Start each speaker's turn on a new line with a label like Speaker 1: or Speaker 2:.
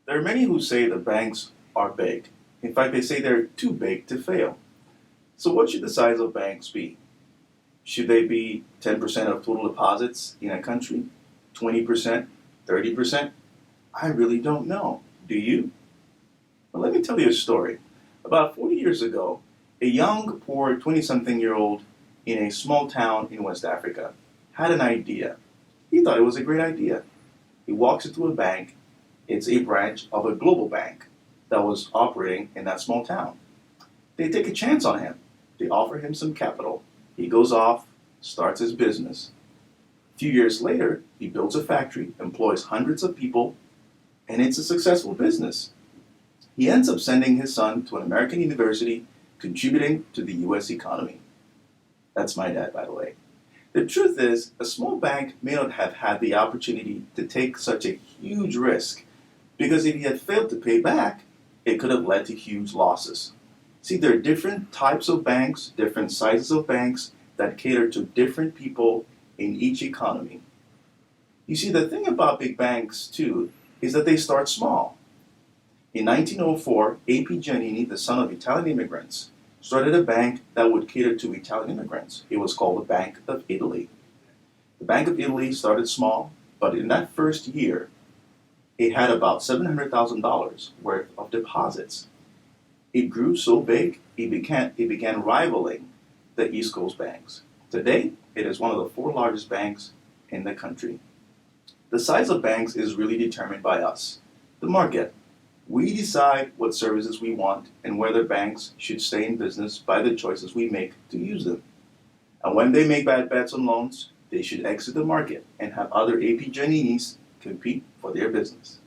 Speaker 1: There are many who say the banks are big. In fact, they say they're too big to fail. So, what should the size of banks be? Should they be 10% of total deposits in a country? 20%? 30%? I really don't know. Do you? Well, let me tell you a story. About 40 years ago, a young, poor 20 something year old in a small town in West Africa had an idea. He thought it was a great idea. He walks into a bank. It's a branch of a global bank that was operating in that small town. They take a chance on him. They offer him some capital. He goes off, starts his business. A few years later, he builds a factory, employs hundreds of people, and it's a successful business. He ends up sending his son to an American university, contributing to the US economy. That's my dad, by the way. The truth is, a small bank may not have had the opportunity to take such a huge risk because if he had failed to pay back, it could have led to huge losses. See, there are different types of banks, different sizes of banks that cater to different people in each economy. You see, the thing about big banks, too, is that they start small. In 1904, A.P. Giannini, the son of Italian immigrants, started a bank that would cater to Italian immigrants. It was called the Bank of Italy. The Bank of Italy started small, but in that first year, it had about $700,000 worth of deposits. It grew so big, it began rivaling the East Coast banks. Today, it is one of the four largest banks in the country. The size of banks is really determined by us, the market. We decide what services we want and whether banks should stay in business by the choices we make to use them. And when they make bad bets on loans, they should exit the market and have other AP Gianninis compete for their business.